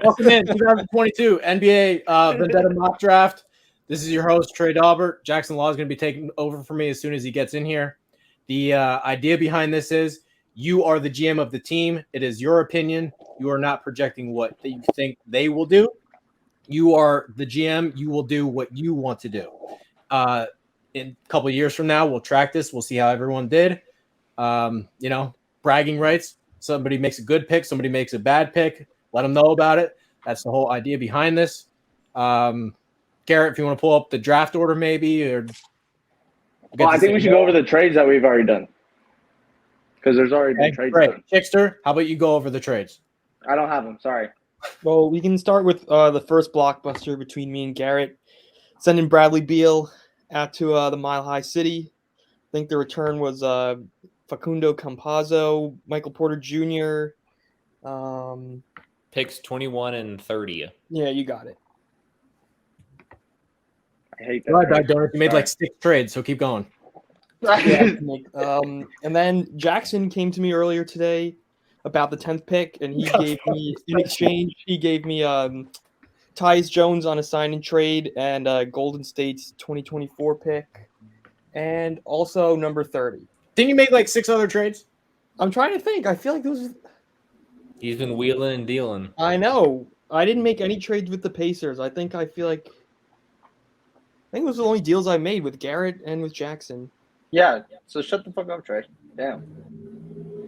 Welcome in 2022 NBA Vendetta mock draft. This is your host, Trey Daubert. Jackson Law is going to be taking over for me as soon as he gets in here. The idea behind this is you are the GM of the team. It is your opinion. You are not projecting what you think they will do. You are the GM. You will do what you want to do. In a couple of years from now, we'll track this. We'll see how everyone did. Bragging rights. Somebody makes a good pick. Somebody makes a bad pick. Let them know about it. That's the whole idea behind this. Garrett, if you want to pull up the draft order, maybe, or I think we should go over the trades that we've already done because there's already been trades done. Chickster, how about you go over the trades? I don't have them. Sorry. Well, we can start with the first blockbuster between me and Garrett, sending Bradley Beal out to the Mile High City. I think the return was Facundo Campazzo, Michael Porter Jr. Picks 21 and 30. Yeah, you got it. I hate that. Right, Bagdonas. You made like 6 trades, so keep going. And then Jackson came to me earlier today about the 10th pick, and he gave me, in exchange, Tyus Jones on a sign and trade and Golden State's 2024 pick, and also number 30. Didn't you make like 6 other trades? I'm trying to think. I feel like those. He's been wheeling and dealing. I know. I didn't make any trades with the Pacers. I think it was the only deals I made with Garrett and with Jackson. Yeah. So shut the fuck up, Trey. Damn.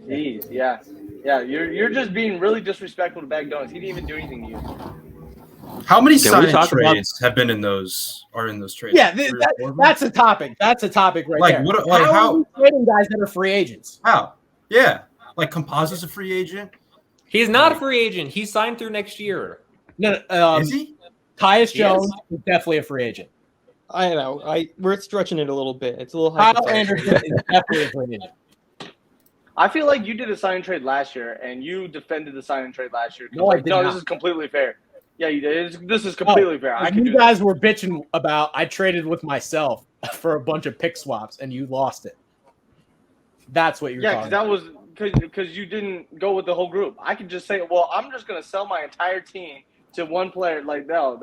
Jeez. Yeah. Yeah. You're just being really disrespectful to Bagdonas. He didn't even do anything to you. How many signing trades have been in those? Are in those trades? Yeah, that's a topic. That's a topic right there. How are we trading guys that are free agents? How? Yeah, like Campazzo's a free agent. He's not a free agent. He's signed through next year. No, is he? Tyus Jones is definitely a free agent. I know. We're stretching it a little bit. It's a little high. Kyle Anderson is definitely a free agent. I feel like you did a sign and trade last year, and you defended the sign and trade last year. No, this is completely fair. Yeah, you did. This is completely fair. You guys were bitching about I traded with myself for a bunch of pick swaps, and you lost it. That's what you're talking about. Yeah, because you didn't go with the whole group. I could just say, well, I'm just going to sell my entire team to one player. Like, no,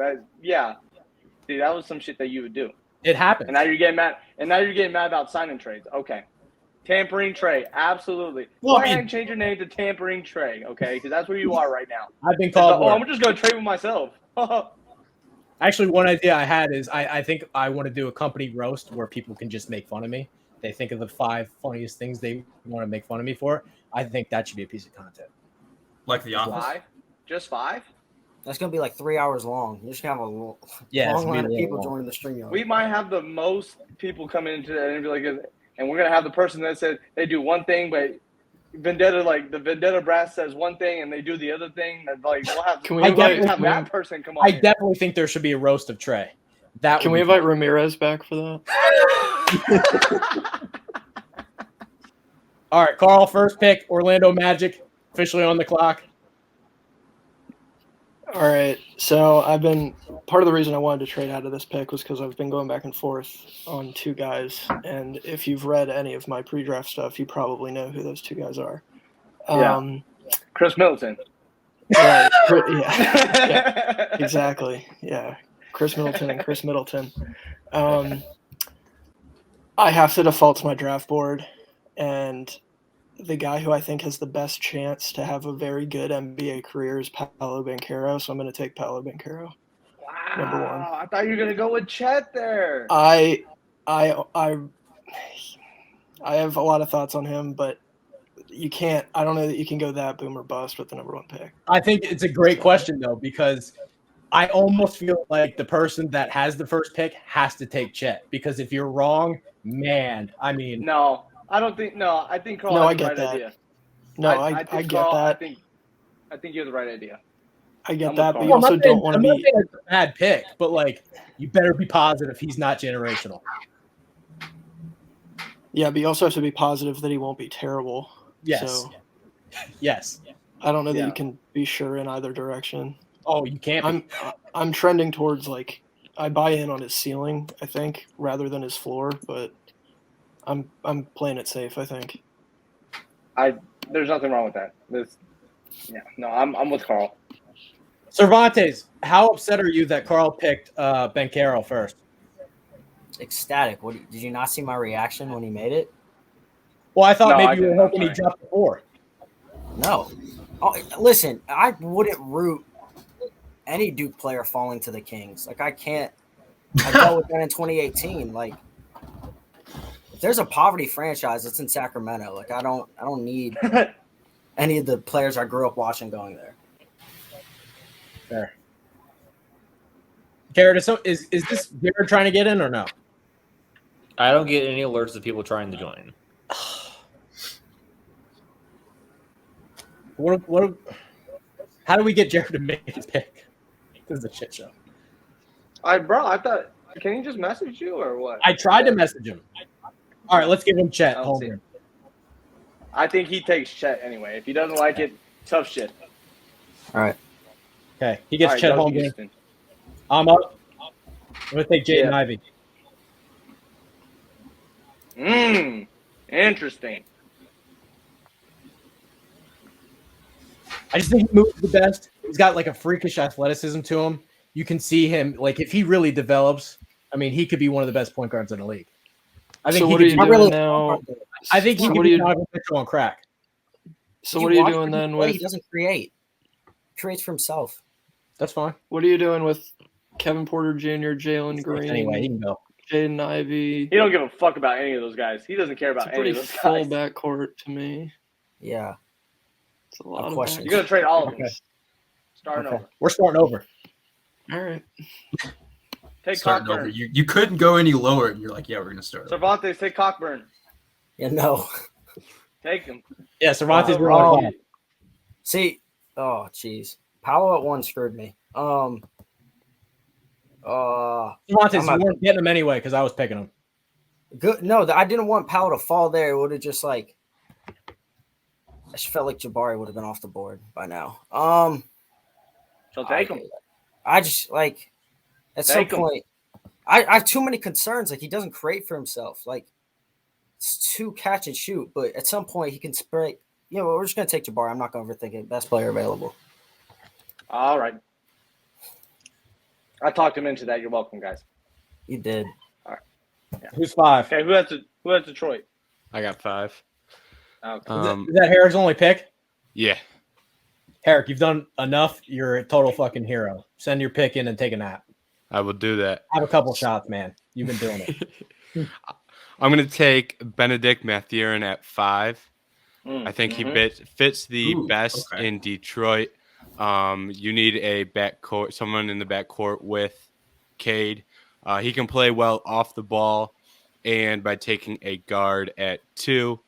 See, that was some shit that you would do. It happened. And now you're getting mad. About signing trades. Okay. Tampering Trey, absolutely. Well, go ahead and change your name to Tampering Trey, okay? Because that's where you are right now. I've been called. I'm just going to trade with myself. Actually, one idea I had is I think I want to do a company roast where people can just make fun of me. They think of the 5 funniest things they want to make fun of me for. I think that should be a piece of content. Like The Office? 5? Just 5? That's going to be like 3 hours long. You're just going to have a long line of people joining the stream. We might have the most people come into that and be like, and we're going to have the person that said they do one thing, but Vendetta, like the Vendetta brass says one thing and they do the other thing. Like, we'll have, that person come on. I definitely think there should be a roast of Trey. Can we invite Ramirez back for that? All right, Carl, first pick, Orlando Magic, officially on the clock. All right, so part of the reason I wanted to trade out of this pick was because I've been going back and forth on 2 guys, and if you've read any of my pre-draft stuff, you probably know who those 2 guys are. Chris Middleton. Right, yeah, exactly, yeah. Chris Middleton and Chris Middleton. I have to default to my draft board, and the guy who I think has the best chance to have a very good NBA career is Paolo Banchero, so I'm going to take Paolo Banchero. Wow, number 1. I thought you were going to go with Chet there. I have a lot of thoughts on him, but I don't know that you can go that boom or bust with the number 1 pick. I think it's a great question, though, because I almost feel like the person that has the first pick has to take Chet, because if you're wrong, man, I mean. No, I don't think. No, I think Carl has the right idea. No, I get Carl, that. I think you have the right idea. I get that, but you also don't want to be. I'm not saying it's a bad pick, but like, you better be positive he's not generational. Yeah, but you also have to be positive that he won't be terrible. Yes. So, yes. I don't know that you can be sure in either direction. Oh, you can't. I'm trending towards I buy in on his ceiling, I think, rather than his floor, but I'm playing it safe, I think. There's nothing wrong with that. I'm with Carl. Cervantes, how upset are you that Carl picked Bencaro first? Ecstatic. Did you not see my reaction when he made it? Well, I thought No, I maybe you were didn't. I'm hoping he sorry. jumped before. No. Oh, listen, I wouldn't root any Duke player falling to the Kings. Like I can't. I dealt with that in 2018. Like if there's a poverty franchise, it's in Sacramento. Like I don't need any of the players I grew up watching going there. Fair. Garrett, is this Garrett trying to get in or no? I don't get any alerts of people trying to join. How do we get Jared to make his pick? This is a shit show. I thought. Can he just message you or what? I tried to message him. All right, let's give him Chet I don't see Holmgren. I think he takes Chet anyway. If he doesn't like it, tough shit. All right. Okay, he gets All right, Chet go Holmgren. Houston. I'm up. I'm gonna take Jaden Yeah. Ivey. Interesting. I just think he moves the best. He's got like a freakish athleticism to him. You can see him like if he really develops. I mean, he could be one of the best point guards in the league. I think So he what are could you be- doing now? I think he So could what be are you? Donovan Mitchell on crack. So Did what are you watch doing him then play? with? He doesn't create. He creates for himself. That's fine. What are you doing with Kevin Porter Jr., Jalen Green, Anyway, he can go. Jaden Ivey? He don't give a fuck about any of those guys. He doesn't care It's about a any pretty of those full guys. backcourt to me. Yeah. It's a lot of question. You're gonna trade all of them. Okay. Starting Okay. over. We're starting over. All right. Take Starting over. Cockburn. You couldn't go any lower, and you're like, yeah, we're gonna start. over. Cervantes, take Cockburn. Yeah, no. Take him. Yeah, Cervantes. Oh, we're on oh. five. See, oh jeez. Powell at 1 screwed me. Cervantes, I'm you not- weren't getting him anyway because I was picking him. Good. No, I didn't want Powell to fall there. It would have just like I just felt like Jabari would have been off the board by now. So take him. I just like at some Take him. point I have too many concerns. Like he doesn't create for himself. Like it's too catch and shoot, but at some point he can spray. You know, we're just gonna take Jabari. I'm not gonna overthink it. Best player available. All right. I talked him into that. You're welcome, guys. You did. Who's five? Okay, who has Detroit? I got 5. Okay. Is that Herrick's only pick? Yeah. Herrick, you've done enough. You're a total fucking hero. Send your pick in and take a nap. I will do that. Have a couple shots, man. You've been doing it. I'm going to take Benedict Mathurin at 5. I think he fits the best okay. in Detroit. You need a backcourt, someone in the backcourt with Cade. He can play well off the ball, and by taking a guard at 2,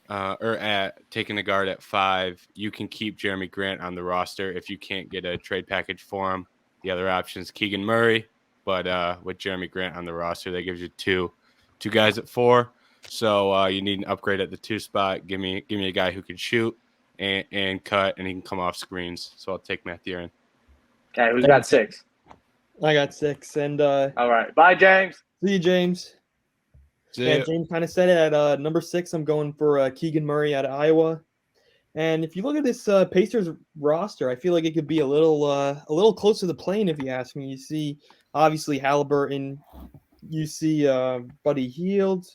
or taking a guard at 5, you can keep Jeremy Grant on the roster if you can't get a trade package for him. The other option is Keegan Murray, but with Jeremy Grant on the roster, that gives you two guys at 4. So you need an upgrade at the 2 spot. Give me a guy who can shoot and cut, and he can come off screens. So I'll take Mathurin. Okay, who's got 6? I got 6, and All right. Bye, James. see you, James. Yeah, James kind of said it at number 6. I'm going for Keegan Murray out of Iowa. And if you look at this Pacers roster, I feel like it could be a little close to the plane if you ask me. You see, obviously Halliburton. You see Buddy Hield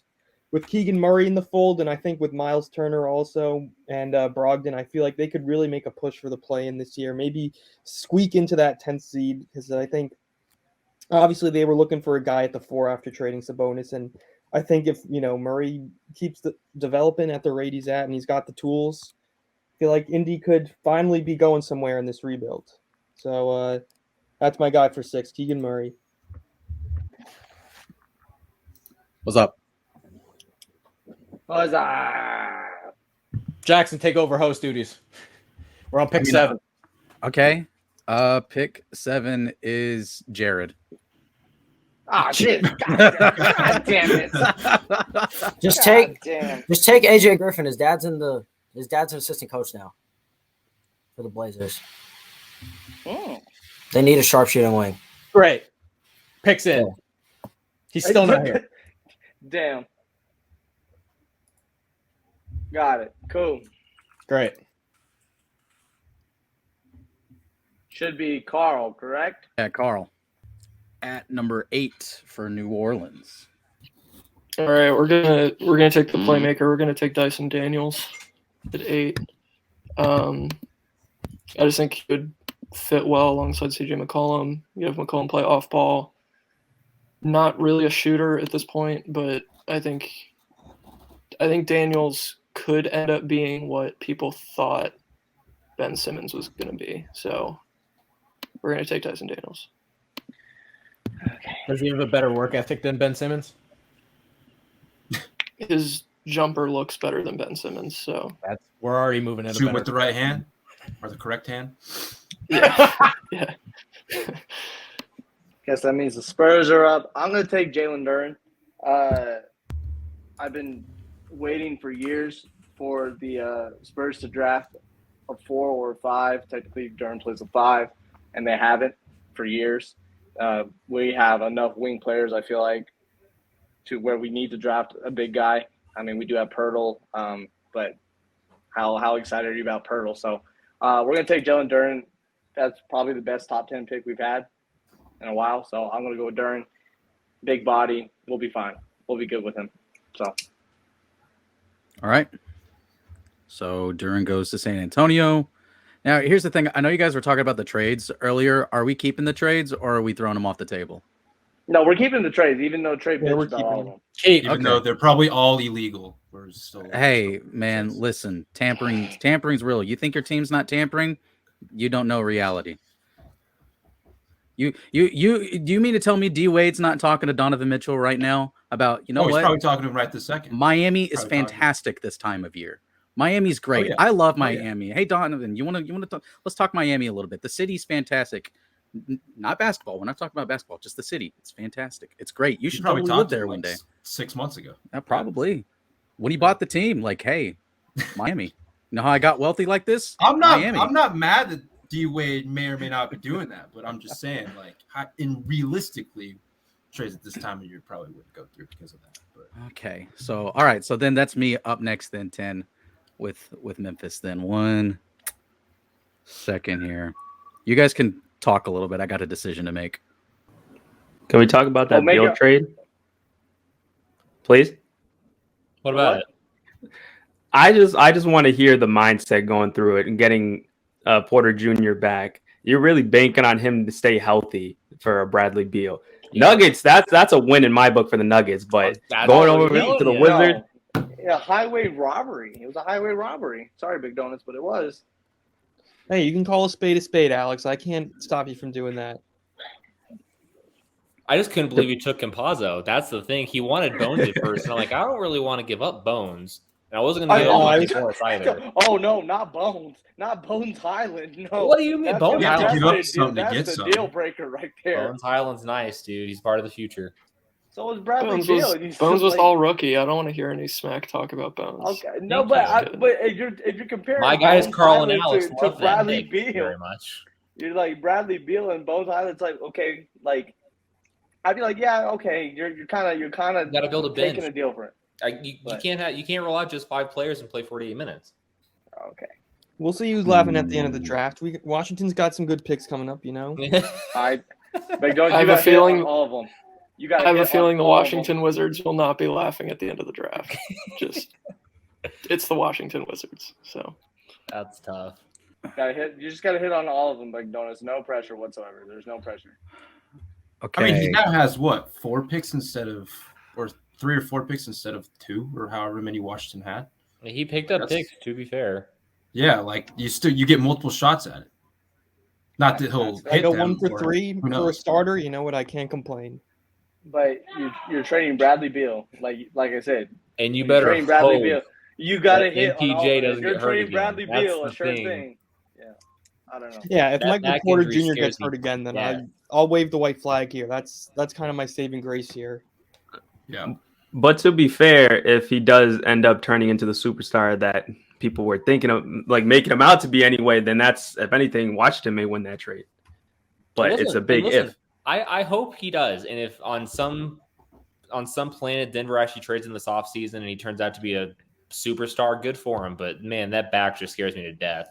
with Keegan Murray in the fold, and I think with Miles Turner also and Brogdon, I feel like they could really make a push for the play-in this year. Maybe squeak into that 10th seed because I think obviously they were looking for a guy at the 4 after trading Sabonis, and I think if Murray keeps developing at the rate he's at and he's got the tools, I feel like Indy could finally be going somewhere in this rebuild. So that's my guy for 6, Keegan Murray. What's up? What's up? Jackson, take over host duties. We're on pick 7. Okay. Pick 7 is Jared. Ah, shit. God damn it. Just take Damn. AJ Griffin. His dad's an assistant coach now for the Blazers. They need a sharpshooting wing. Great. Picks in. He's still not here. Damn. Got it. Cool. Great. Should be Carl, correct? Yeah, Carl. At number 8 for New Orleans. All right, we're gonna take the playmaker. We're gonna take Dyson Daniels at 8. I just think he would fit well alongside CJ McCollum. You have McCollum play off ball. Not really a shooter at this point, but I think Daniels could end up being what people thought Ben Simmons was going to be. So we're going to take Dyson Daniels. Okay. Does he have a better work ethic than Ben Simmons? His jumper looks better than Ben Simmons, so We're already moving in. Shoot with the right hand or the correct hand. yeah. Yeah. Guess that means the Spurs are up. I'm going to take Jalen Duren. I've been waiting for years for the Spurs to draft a 4 or a 5. Technically, Duren plays a 5, and they haven't for years. We have enough wing players, I feel like, to where we need to draft a big guy. I mean, we do have Pirtle, but how excited are you about Pirtle? So we're going to take Jalen Duren. That's probably the best top 10 pick we've had in a while. So I'm going to go with Duren. Big body. We'll be fine. We'll be good with him. So. All right. So Duren goes to San Antonio. Now, here's the thing. I know you guys were talking about the trades earlier. Are we keeping the trades or are we throwing them off the table? No, we're keeping the trades, even though trade Yeah, we're bitches about all of them. Even though they're probably all illegal. We're still. Hey, man, listen. Tampering's real. You think your team's not tampering? You don't know reality. You mean to tell me D Wade's not talking to Donovan Mitchell right now about, He's what? probably talking to him right this second. Miami is fantastic this time of year. Miami's great. yeah. I love Miami. Hey Donovan, you want to talk? Let's talk Miami a little bit. The city's fantastic. Not basketball. We're not talking about basketball. Just the city. It's fantastic. It's great. You should probably totally live talked to there him one day. 6 months ago. Probably. When he bought the team, like, hey, Miami. You know how I got wealthy like this? I'm not. Miami. I'm not mad that D Wade may or may not be doing that, but I'm just saying, like, realistically, trades at this time of year probably wouldn't go through because of that. But. Okay. So all right. So then that's me up next. Then 10 with Memphis. Then 1 second here. You guys can talk a little bit. I got a decision to make. Can we talk about that Beal trade, please? What about it? I just want to hear the mindset going through it and getting Porter Jr. back. You're really banking on him to stay healthy for Bradley Beal. Nuggets, that's a win in my book for the Nuggets. But going over to the Wizards, yeah, highway robbery. It was a highway robbery. Sorry, Big Donuts, but it was. Hey, you can call a spade, Alex. I can't stop you from doing that. I just couldn't believe he took Campazzo. That's the thing. He wanted Bones at first, and I'm like, I don't really want to give up Bones. And I wasn't going to give up Monty Morris either. Oh no, not Bones, not Bones Highland. No. What do you mean, Bones Highland? That's the deal breaker right there. Bones Highland's nice, dude. He's part of the future. So was Bradley Bones Beal. was all rookie. I don't want to hear any smack talk about Bones. Okay, no, but if you're comparing my guys, Bones Carl and Highland Alex, to love Bradley them Beal very much. You're like Bradley Beal and Bones Highland's like okay, like I'd be like yeah, okay, you're kind of gotta build a bench. taking a deal for it. You can't roll out just 5 players and play 48 minutes. Okay. We'll see who's laughing at the end of the draft. Washington's got some good picks coming up, you know. I have a feeling all of them. I have a feeling the Washington Wizards will not be laughing at the end of the draft. It's the Washington Wizards, so that's tough. You just gotta hit on all of them, Big Donuts. No pressure whatsoever. There's no pressure. Okay. I mean, he now has 4 picks instead of, or 3 or 4 picks instead of 2, or however many Washington had. He picked up picks, to be fair. Yeah, like you get multiple shots at it. Not that he'll hit go them. 1 for 3 for a starter. You know what? I can't complain. But you're trading Bradley Beal, like I said. And you better trading Bradley Beal. You gotta hit. MPJ doesn't you're get hurt trading again. Bradley That's Beal, the a sure thing. thing. Yeah, I don't know. Yeah, if Michael Porter injury Jr. scares gets me. hurt again, then Yeah. I'll wave the white flag here. That's kind of my saving grace here. Yeah. but to be fair, if he does end up turning into the superstar that people were thinking of, like making him out to be anyway, then that's, if anything, Washington may win that trade. But it's a big if. I hope he does. And if on some planet Denver actually trades in this offseason and he turns out to be a superstar, good for him. But man, that back just scares me to death.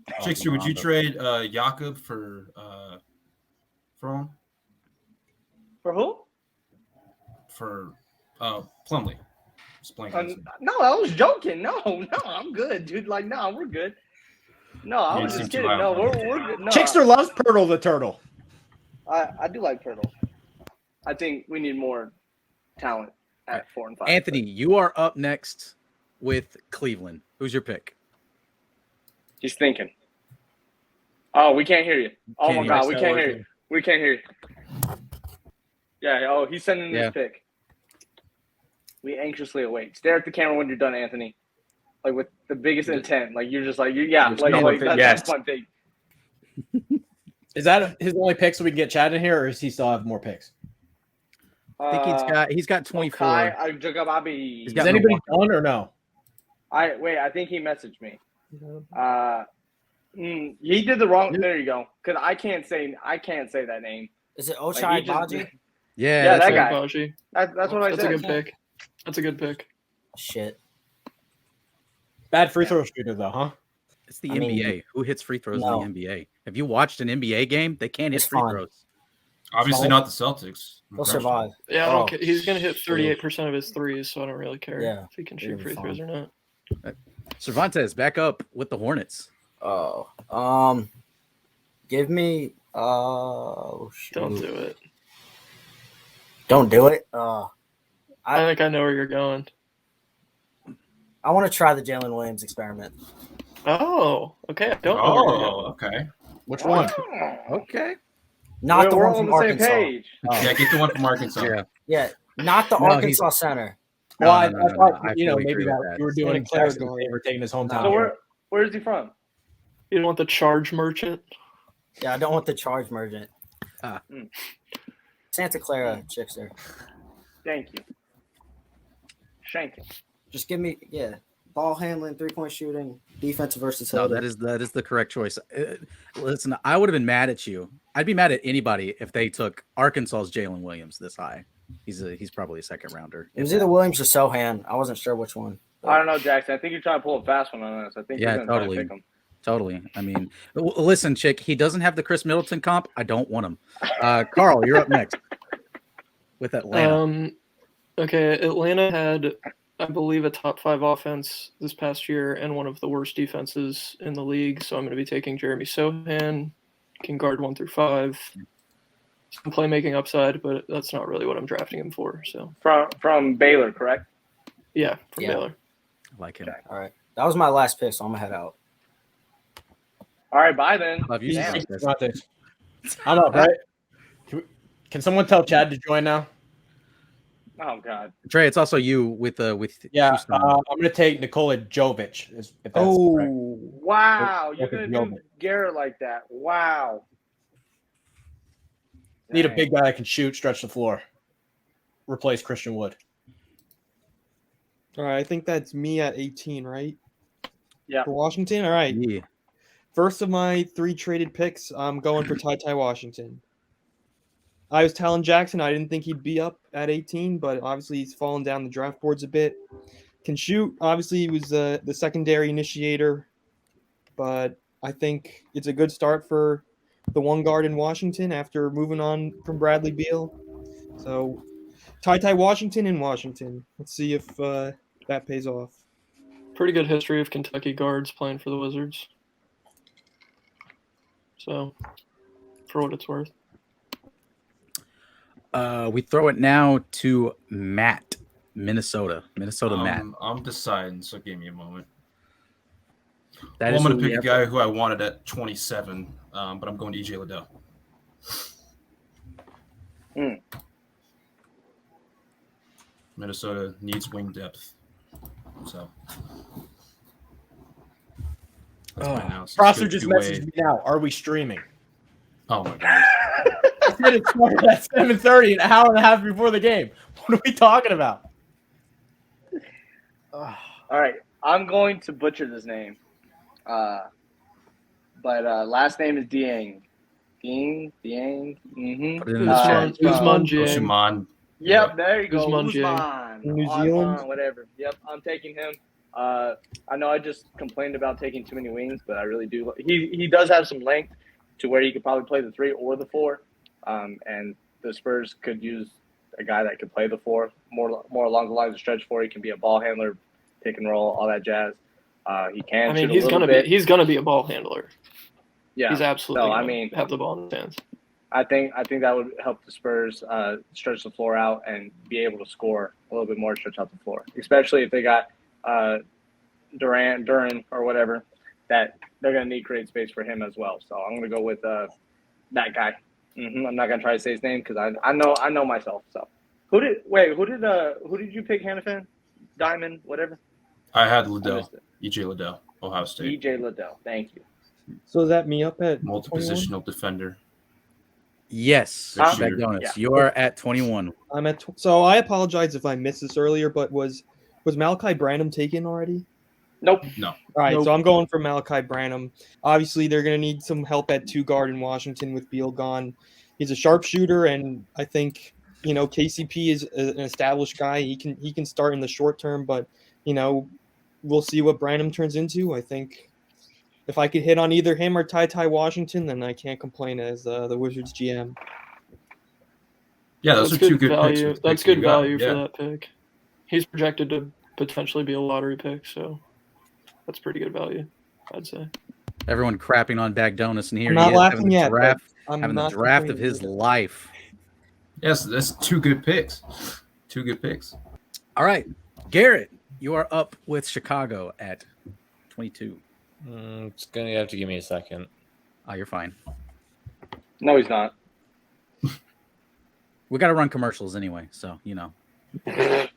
Chickster, would you trade Jakob for him? For who? For Plumlee. No, I was joking. No, I'm good, dude. Like, no, we're good. No, I was just kidding. No, we're good. No, Chickster loves Pirtle the turtle. I do like Pirtle. I think we need more talent at 4 and 5. Anthony, you are up next with Cleveland. Who's your pick? He's thinking. Oh, we can't hear you. Oh Can't my hear God, us. we can't hear you. We can't hear you. Yeah. Oh, he's sending his pick. We anxiously await. Stare at the camera when you're done, Anthony. Like with the biggest intent. Like you're just like that's my pick. Is that his only pick so we can get Chad in here, or does he still have more picks? I think he's got 24. Is anybody done or no? I think he messaged me. He did the wrong. There you go. Because I can't say that name. Is it Ochai Baji? Yeah, that guy. Baji. That's what I said. That's a good pick. That's a good pick. Shit. Bad free throw shooter though, huh? It's the NBA. Who hits free throws in the NBA? Have you watched an NBA game? They can't hit free throws. Obviously not the Celtics. They'll survive. Yeah, I don't care. He's going to hit 38% of his threes, so I don't really care if he can shoot free throws or not. Cervantes, back up with the Hornets. Oh, give me. Don't do it. Don't do it. I think I know where you're going. I want to try the Jalen Williams experiment. Oh, okay. I don't know. Oh, okay. Which one? Okay. Not the one from Arkansas. Page. Yeah, get the one from Arkansas. Yeah, not the Arkansas center. Well, I thought maybe that you were doing Jackson favor taking his hometown. So where is he from? You don't want the charge merchant? Yeah, I don't want the charge merchant. Santa Clara, Chickster. Thank you. Shanking. Just give me, ball handling, 3-point shooting, defensive versatility. No, that is the correct choice. Listen, I would have been mad at you. I'd be mad at anybody if they took Arkansas's Jalen Williams this high. He's probably a second rounder. It was either Williams or Sohan. I wasn't sure which one. I don't know, Jackson. I think you're trying to pull a fast one on us. I think you're totally. pick him. Totally. I mean, listen, Chick, he doesn't have the Chris Middleton comp. I don't want him. Carl, you're up next with Atlanta. Okay, Atlanta had, I believe, a top 5 offense this past year and one of the worst defenses in the league. So I'm going to be taking Jeremy Sohan, can guard 1 through 5. Some playmaking upside, but that's not really what I'm drafting him for. So from Baylor, correct? Yeah, from Baylor. I like him. Okay. All right, that was my last pick, so I'm gonna head out. All right, bye then. Love you. I'm up, right? Can someone tell Chad to join now? Oh God, Trey, it's also you with yeah. I'm gonna take Nikola Jovic. If that's correct. Wow, you're gonna do Garrett like that? Wow. Need a big guy that can shoot, stretch the floor. Replace Christian Wood. All right, I think that's me at 18, right? Yeah. For Washington, all right. Yeah. First of my 3 traded picks, I'm going for Ty Washington. I was telling Jackson I didn't think he'd be up at 18, but obviously he's fallen down the draft boards a bit. Can shoot. Obviously, he was the secondary initiator, but I think it's a good start for the one guard in Washington after moving on from Bradley Beal. So Ty Washington in Washington. Let's see if that pays off. Pretty good history of Kentucky guards playing for the Wizards. So, for what it's worth. We throw it now to Matt, Minnesota. Matt. I'm deciding, so give me a moment. I'm going to pick a guy who I wanted at 27, but I'm going to EJ Liddell. Minnesota needs wing depth. So. Prosser just messaged me now. Are we streaming? Oh my God. I said it started at 7:30, an hour and a half before the game. What are we talking about? All right, I'm going to butcher this name, but last name is Dieng. Dieng. Usman. Yep, there you go. Usman. Usman. New Zealand. Whatever. Yep, I'm taking him. I know I just complained about taking too many wings, but I really do. He does have some length to where he could probably play the 3 or the 4, and the Spurs could use a guy that could play the 4 more along the lines of stretch 4. He can be a ball handler, pick and roll, all that jazz. He can. I mean, shoot he's gonna be a ball handler. Yeah, He's absolutely. No, I gonna mean, have the ball in his hands. I think that would help the Spurs stretch the floor out and be able to score a little bit more, stretch out the floor, especially if they got Duran, or whatever, that they're going to need create space for him as well. So I'm going to go with that guy. I'm not going to try to say his name because I know myself. So who did you pick, Hannafin? Diamond, whatever? I had Liddell, EJ Liddell, Ohio State. EJ Liddell, thank you. So is that me up at Multi-positional defender. Yes, Huh? Bagdonas, Yeah. you are at 21. I'm at. So I apologize if I missed this earlier, but was Malachi Branham taken already? Nope. No. All right, Nope. so I'm going for Malachi Branham. Obviously, they're going to need some help at 2 guard in Washington with Beal gone. He's a sharpshooter, and I think KCP is an established guy. He can start in the short term, but we'll see what Branham turns into. I think if I could hit on either him or Ty Washington, then I can't complain as the Wizards GM. Yeah, those That's are 2 good good value. picks. That's good value Yeah. for that pick. He's projected to potentially be a lottery pick, so that's pretty good value, I'd say. Everyone crapping on Bagdonas, and here I'm he not is laughing having the yet, draft, but I'm having the not draft of complaining his either. life. Yes, that's 2 good picks. 2 good picks. All right, Garrett, you are up with Chicago at 22. It's gonna have to give me a second. Oh, you're fine. No, he's not. We got to run commercials anyway, so the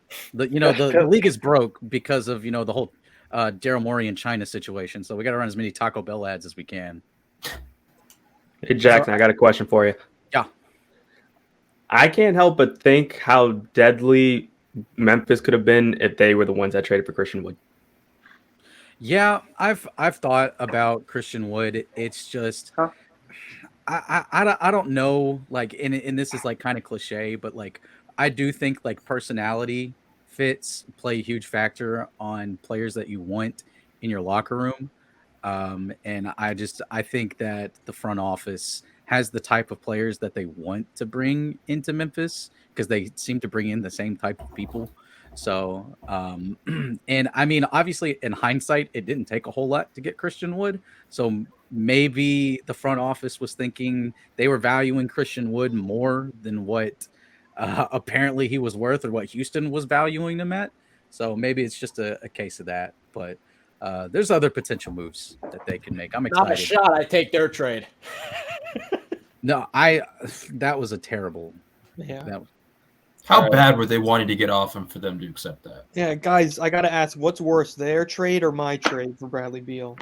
league is broke because of the whole Daryl Morey and China situation. So we got to run as many Taco Bell ads as we can. Hey Jackson, I got a question for you. Yeah. I can't help but think how deadly Memphis could have been if they were the ones that traded for Christian Wood. Yeah, I've thought about Christian Wood. It's just I don't know, like, and this is like kind of cliche, but like I do think like personality fits play a huge factor on players that you want in your locker room. And I think that the front office has the type of players that they want to bring into Memphis because they seem to bring in the same type of people. So, and I mean, obviously, in hindsight, it didn't take a whole lot to get Christian Wood. So maybe the front office was thinking they were valuing Christian Wood more than what apparently he was worth or what Houston was valuing him at. So maybe it's just a case of that. But there's other potential moves that they can make. I'm excited. Not a shot. I take their trade. No, that was a terrible. Yeah. How bad were they wanting to get off him for them to accept that? Yeah, guys, I gotta ask, what's worse, their trade or my trade for Bradley Beal?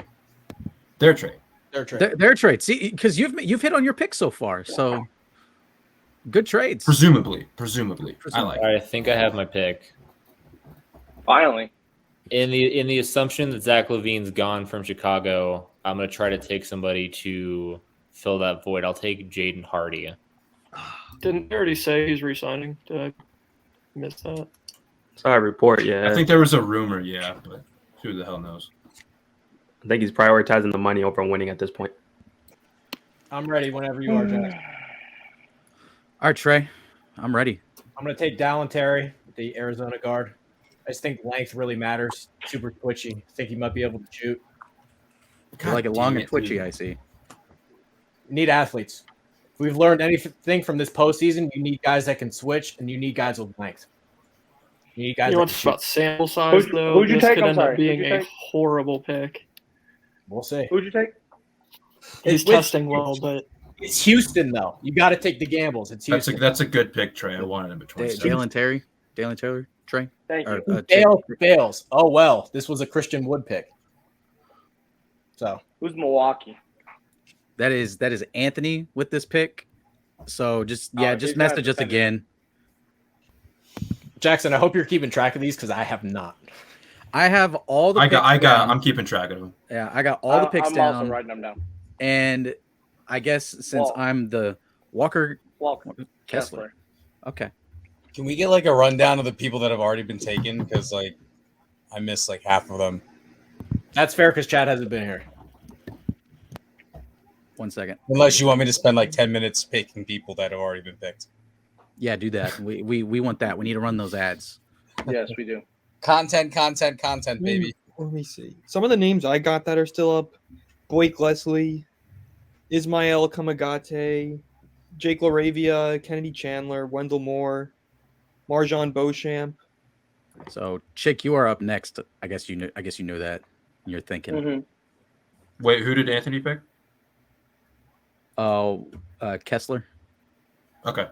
Their trade. Their trade. Their trade. See, because you've hit on your pick so far. So good trades. Presumably. I like All right, I think I have my pick. Finally. In the assumption that Zach LaVine's gone from Chicago, I'm gonna try to take somebody to fill that void. I'll take Jaden Hardy. Didn't they already say he's re-signing? Did I miss that? Saw a report, yeah. I think there was a rumor, yeah, but who the hell knows? I think he's prioritizing the money over winning at this point. I'm ready whenever you are, Jack. All right, Trey, I'm ready. I'm going to take Dallin Terry, the Arizona guard. I just think length really matters. Super twitchy. I think he might be able to shoot. You like it long and twitchy, I see. You need athletes. If we've learned anything from this postseason, you need guys that can switch, and you need guys with length. You need guys You that want can to shoot. about sample size, though? who'd you This take? could I'm end sorry. up being Who'd you a take? horrible pick. We'll see. Who'd you take? He's It's with- testing well, but It's Houston, though. You got to take the gambles. It's Houston. That's a good pick, Trey. I wanted him at 27. Dalen Taylor, Trey. Thank you. Fails. Oh, well. This was a Christian Wood pick. So Who's Milwaukee? That is Anthony with this pick. So just he's just gonna message us defend it. again. Jackson, I hope you're keeping track of these because I have not. I have all the. I'm keeping track of them. Yeah, I got all the picks I'm down. also writing them down. And I guess since I'm the Walker Kessler. Okay. Can we get like a rundown of the people that have already been taken? Because like I missed like half of them. That's fair because Chad hasn't been here. 1 second. Unless you want me to spend like 10 minutes picking people that have already been picked. Yeah, do that. We want that. We need to run those ads. Yes, we do. Content, baby. Let me see. Some of the names I got that are still up: Blake Leslie, Ismael Kamagate, Jake LaRavia, Kennedy Chandler, Wendell Moore, Marjan Beauchamp. So, Chick, you are up next. I guess you know that. You're thinking. Mm-hmm. Wait, who did Anthony pick? Oh, Kessler. Okay.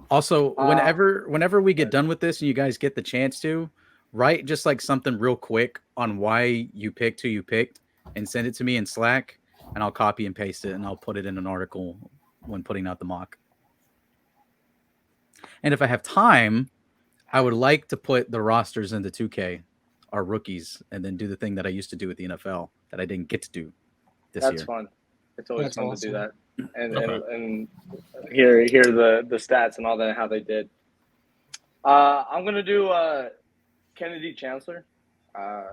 Also, whenever we get done with this and you guys get the chance to, write just like something real quick on why you picked who you picked and send it to me in Slack, and I'll copy and paste it and I'll put it in an article when putting out the mock. And if I have time, I would like to put the rosters into 2K, our rookies, and then do the thing that I used to do with the NFL that I didn't get to do this year. That's fun. It's always That's fun awesome. to do that and Okay. and hear the stats and all that, how they did. I'm gonna do Kennedy Chancellor. I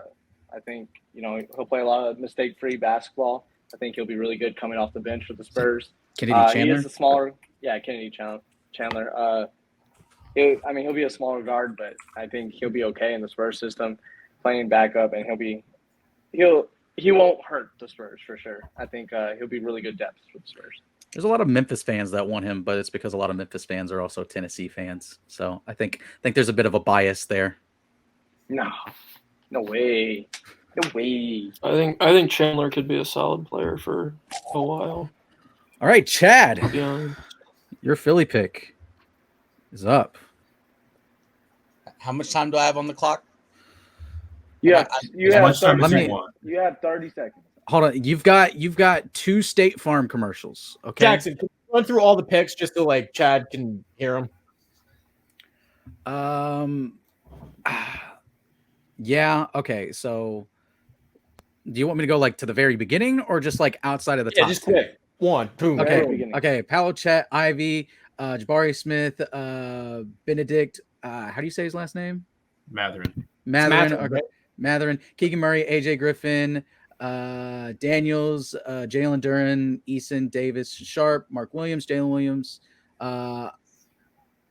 think he'll play a lot of mistake-free basketball. I think he'll be really good coming off the bench with the Spurs. Kennedy Chandler. He is a smaller, Kennedy Chandler. He'll be a smaller guard, but I think he'll be okay in the Spurs system, playing backup, and he won't hurt the Spurs for sure. I think he'll be really good depth for the Spurs. There's a lot of Memphis fans that want him, but it's because a lot of Memphis fans are also Tennessee fans. So I think there's a bit of a bias there. No way. I think Chandler could be a solid player for a while. All right, Chad, To be honest. your Philly pick is up. How much time do I have on the clock? You As have much time 30 as you seconds. want. You have 30 seconds. Hold on, you've got 2 State Farm commercials. Okay, Jackson, can you run through all the picks just so like Chad can hear them? Yeah. Okay. So, do you want me to go like to the very beginning or just like outside of the Yeah, top? just 10? quick. One, boom. Okay. Very beginning. Okay. Paolo Chet, Ivy, Jabari Smith, Benedict. How do you say his last name? Matherin. Matherin. Matherin, Okay. right? Matherin. Keegan Murray, AJ Griffin, Daniels, Jalen Duran, Eason Davis, Sharp, Mark Williams, Jalen Williams.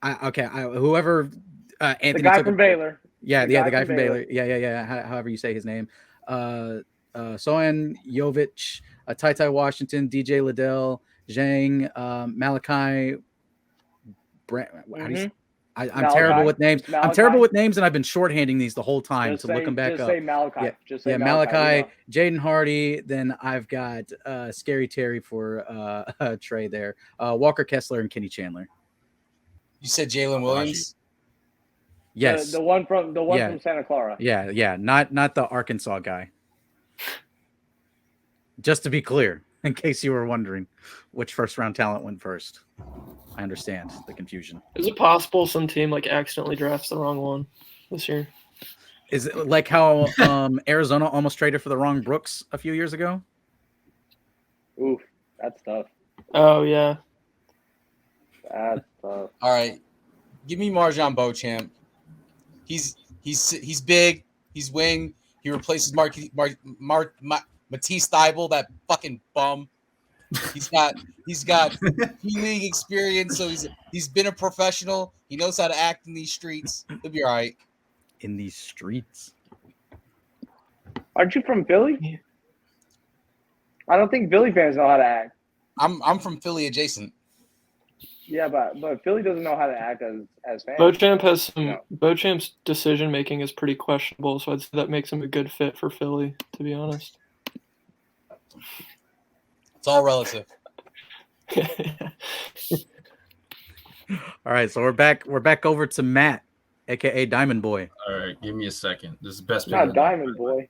Whoever. Anthony The guy took from Baylor. Yeah, the guy from Baylor. Yeah. However you say his name. Sohan Jovic, Tai Washington, DJ Liddell, Zhang, Malachi. How do you, I'm Malachi. terrible with names. I'm Malachi. terrible with names, and I've been shorthanding these the whole time Just to look them back just up. say Malachi. Yeah, Just say yeah, Malachi, Jaden Hardy. Then I've got Scary Terry for Trey there. Walker Kessler and Kenny Chandler. You said Jalen Williams? Yes. The one from Santa Clara. Yeah. Not the Arkansas guy. Just to be clear, in case you were wondering which first round talent went first. I understand the confusion. Is it possible some team like accidentally drafts the wrong one this year? Is it like how Arizona almost traded for the wrong Brooks a few years ago? Oof, that's tough. Oh yeah. That's tough. All right. Give me Marjan Beauchamp. He's big. He's wing. He replaces Matisse Thybulle, that fucking bum. He's got league experience, so he's been a professional. He knows how to act in these streets. He'll be all right. In these streets. Aren't you from Philly? I don't think Philly fans know how to act. I'm from Philly adjacent. Yeah, but Philly doesn't know how to act as fans. Beauchamp's decision making is pretty questionable, so I'd say that makes him a good fit for Philly, to be honest. It's all relative. All right, so we're back over to Matt, aka Diamond Boy. All right, give me a second. This is the best It's not pick. Diamond Boy.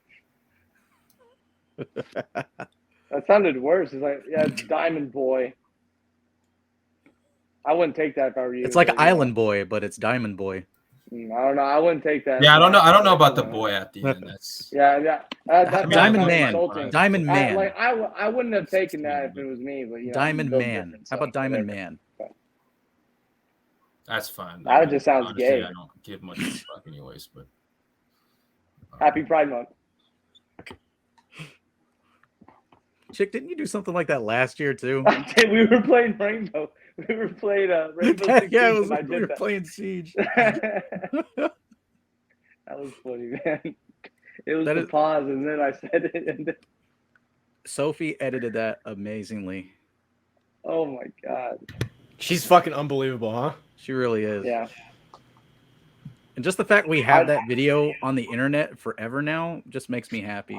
That sounded worse. It's like, yeah, it's Diamond Boy. I wouldn't take that if I were you. It's like Island Boy, but it's Diamond Boy. I don't know. I wouldn't take that. Yeah, I don't know about the boy at the end. That's Yeah. Diamond Man. Insulting. Diamond Man. I wouldn't have taken that if it was me. But Diamond no Man. difference, How about so Diamond whatever. Man? That's fine. That just sounds honestly, gay. I don't give much of a fuck anyways, but Happy Pride Month. Chick, didn't you do something like that last year too? We were playing Rainbow. We were playing Rainbow Six Siege, Yeah, and I we did were that. playing Siege. That was funny, man. It was That the is- pause, and then I said it, and then, Sophie edited that amazingly. oh my god. She's fucking unbelievable, huh? She really is. Yeah. And just the fact we have that video on the internet forever now just makes me happy.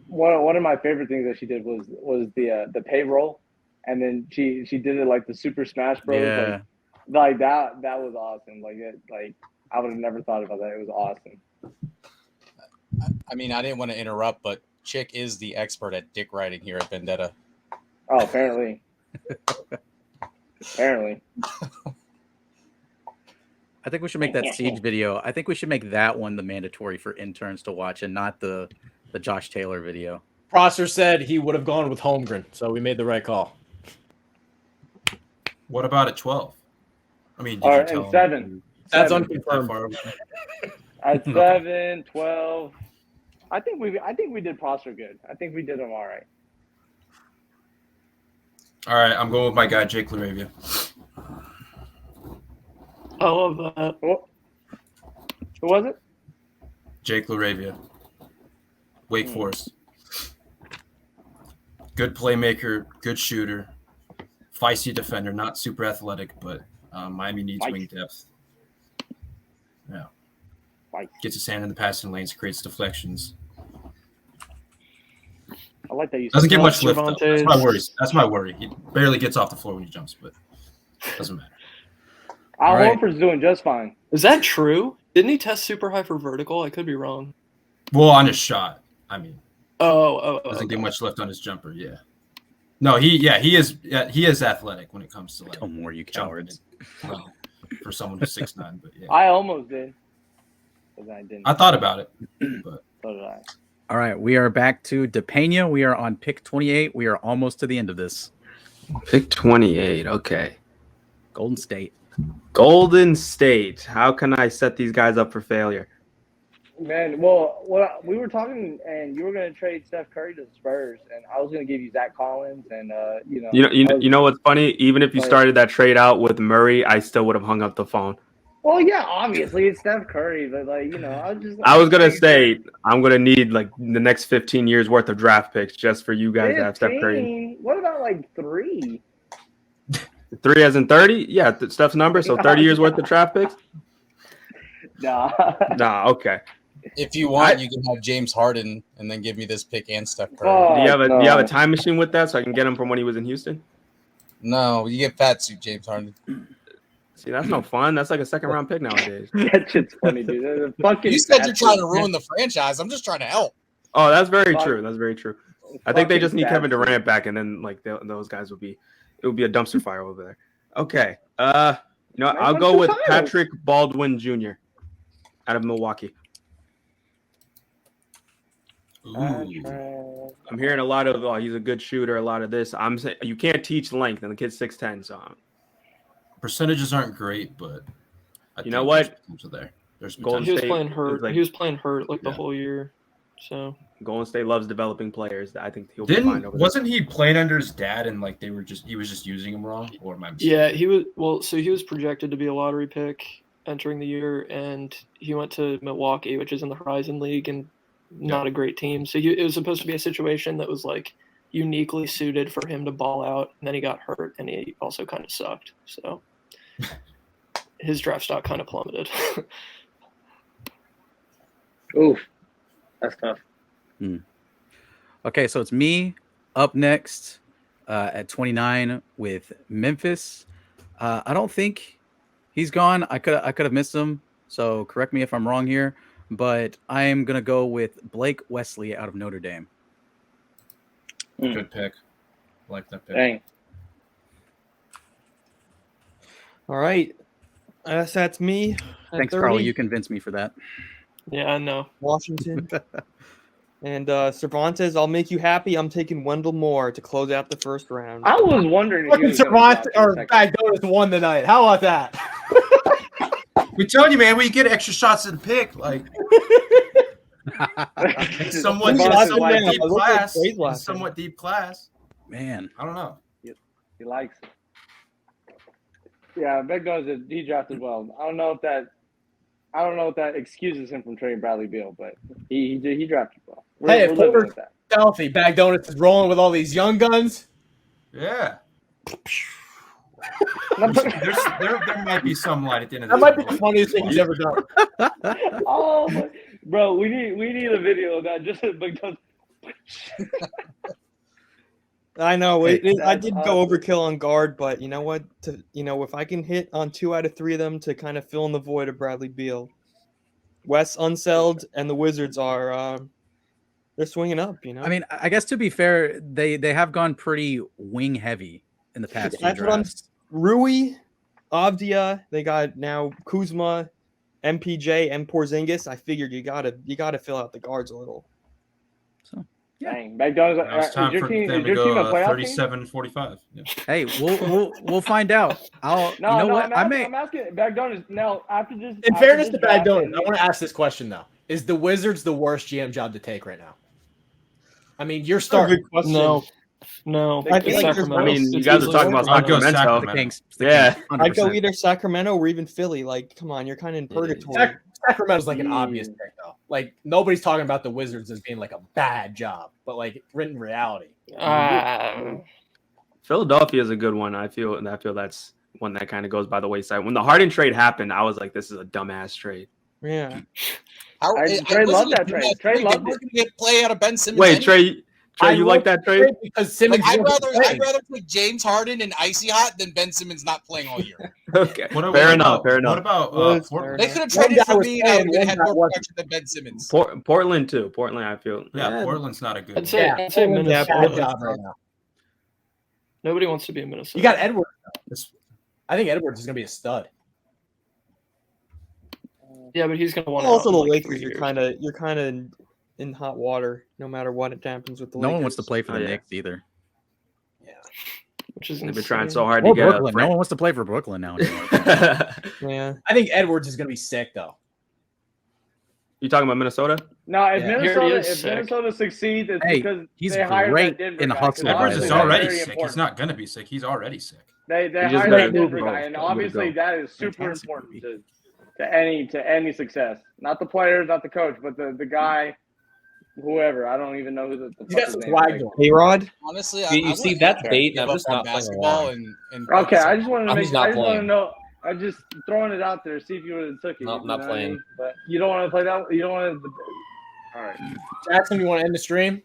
One of my favorite things that she did was the payroll, and then she did it like the Super Smash Bros. Yeah. Like that was awesome. Like I would have never thought about that. It was awesome. I mean, I didn't want to interrupt, but Chick is the expert at dick riding here at Vendetta. Oh, apparently. Apparently. I think we should make that Siege video. I think we should make that one the mandatory for interns to watch and not the Josh Taylor video. Prosser said he would have gone with Holmgren, so we made the right call. what about at 12? I mean, did All you right, tell and 7. That's 7. unconfirmed. At 7, 12. I think we did Prosser good. I think we did him all right. All right, I'm going with my guy Jake Laravia. I love that. Who was it? Jake Laravia, Wake Forest. Good playmaker, good shooter, feisty defender, not super athletic, but Miami needs wing depth. Yeah. Gets his hand in the passing lanes, creates deflections. I like that you Doesn't get much lift, though. Cervantes. That's my worry. He barely gets off the floor when he jumps, but doesn't matter. Al right. Horford's doing just fine. Is that true? Didn't he test super high for vertical? I could be wrong. Well, on his shot, I mean, Oh, doesn't okay. get much lift on his jumper. Yeah. No, he is athletic when it comes to like Don't more you cowards. for someone who's 6'9", but yeah. I almost did. But I didn't. I thought about it, but So did I. All right, we are back to DePena. We are on pick 28. We are almost to the end of this. Pick 28. Okay. Golden State. Golden State. How can I set these guys up for failure? Man, well, we were talking, and you were going to trade Steph Curry to the Spurs, and I was going to give you Zach Collins, and You know what's funny? Even if you Like- started that trade out with Murray, I still would have hung up the phone. Well, yeah, obviously it's Steph Curry, but I was gonna say I'm gonna need like the next 15 years worth of draft picks just for you guys to have Steph Curry. 15? What about like 3? 3 as in 30? Yeah, Steph's number. So 30 years worth of draft picks. Nah. Nah, okay. If you want, you can have James Harden and then give me this pick and Steph Curry. Oh, Do you have no. a time machine with that so I can get him from when he was in Houston? No, you get fat suit James Harden. See, that's no fun. That's like a second round pick nowadays. That shit's funny, dude. They're fucking You said you're trying to bastards. ruin the franchise. I'm just trying to help. Oh, that's very Fuck. true. That's very true. I think they just need Fucking Kevin bastards. Durant back, and then like those guys it would be a dumpster fire over there. Okay. I'll go with Patrick Baldwin Jr. out of Milwaukee. ooh, I'm hearing a lot of he's a good shooter, a lot of this. I'm saying you can't teach length, and the kid's 6'10", so percentages aren't great, but I You know think what? there's potential there. There's Golden He was State playing is hurt. like- He was playing hurt like the Yeah. whole year. So Golden State loves developing players. I think he'll be fine over there. Wasn't he playing under his dad and like he was just using him wrong? Or am I mistaken? yeah, he was So he was projected to be a lottery pick entering the year, and he went to Milwaukee, which is in the Horizon League and not a great team. So it was supposed to be a situation that was like uniquely suited for him to ball out, and then he got hurt, and he also kind of sucked. So his draft stock kind of plummeted. Oof. That's tough. Okay, so it's me up next at 29 with Memphis. I don't think he's gone. I could have missed him, so correct me if I'm wrong here. But I am gonna go with Blake Wesley out of Notre Dame. Good pick. I like that pick. Dang. All right. I guess that's me. at Thanks, 30. Carl. You convinced me for that. Yeah, I know. Washington. And Cervantes, I'll make you happy. I'm taking Wendell Moore to close out the first round. I was wondering if he Fucking was gonna Cervantes drop in or the second. Bagdonas won the night. How about that? We're telling you, man, we get extra shots at the pick, like somewhat deep class. Man, I don't know. He likes it. Yeah, Bagdonas, he drafted well. I don't know if that excuses him from trading Bradley Beal, but he drafted well. Hey, we're if living Porter's with that. healthy, Bagdonas is rolling with all these young guns. Yeah. there might be some light at the end of That the might be tunnel. the funniest thing he's ever done. Oh, bro, we need a video of that. Just Bagdonas. I know. Hey, I did go overkill on guard, but you know what? If I can hit on 2 out of 3 of them to kind of fill in the void of Bradley Beal, Wes Unseld and the Wizards are they're swinging up. I mean, I guess to be fair, they have gone pretty wing heavy in the past few drafts. Rui, Avdia, they got now Kuzma, MPJ, and Porzingis. I figured you gotta fill out the guards a little. So. Yeah. Dang, Bagdonas, Now it's time for them to go 37-45. Yeah. Hey, we'll find out. I'm asking Bagdonas now after this. In fairness to Bagdonas, I want to ask this question though: is the Wizards the worst GM job to take right now? I mean, you're starting. No. I think I mean, you guys are talking about Sacramento. Yeah, I'd go either Sacramento or even Philly. Like, come on, you're kind of in purgatory. Sacramento's like an obvious pick though. Like nobody's talking about the Wizards as being like a bad job, but like written reality. Philadelphia is a good one. I feel that's one that kind of goes by the wayside. When the Harden trade happened, I was like, this is a dumbass trade. Yeah. Trey loved that trade. Trey loved it. Get play out of Ben Simmons. Wait, Trey, you like that trade? Because Simmons. I'd rather put James Harden and icy hot than Ben Simmons not playing all year. Okay, fair enough. What about they could have traded for me and had more production than Ben Simmons. Portland too. Portland, I feel. Yeah, Portland's not a good. I'd say Minnesota. Job right now. Nobody wants to be in Minnesota. You got Edwards. I think Edwards is going to be a stud. Yeah, but he's going to want. Also, the Lakers, you're kind of in hot water, no matter what it happens with the Lakers. No one wants to play for the Knicks either. Yeah, which is they've been trying so hard to get Brooklyn. No one wants to play for Brooklyn now. Yeah, I think Edwards is going to be sick though. You talking about Minnesota? No, if Minnesota succeeds, it's because he's they hired great that Denver in the guy, hustle. Edwards is already very sick. important. He's not gonna be sick. He's already sick. They hired that Denver guy, and obviously that is super important to any success. Not the players, not the coach, but the guy, whoever. I don't even know who the He's got some swag. A-Rod. Honestly, you see that's bait. I'm just not basketball playing and okay, I just wanted to I'm make. just not I just want to playing. know. I'm just throwing it out there. See if you would have took it. Not you know what I playing. mean? But you don't want to play that. You don't want to. All right, Jackson, you want to end the stream?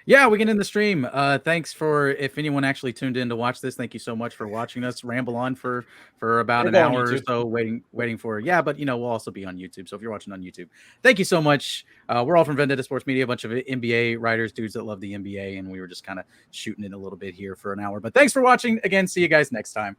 Yeah, we can end the stream. Thanks for if anyone actually tuned in to watch this. Thank you so much for watching us ramble on for about an hour or so, waiting for. Yeah, but we'll also be on YouTube. So if you're watching on YouTube, thank you so much. We're all from Vendetta Sports Media, a bunch of NBA writers, dudes that love the NBA, and we were just kind of shooting it a little bit here for an hour. But thanks for watching again. See you guys next time.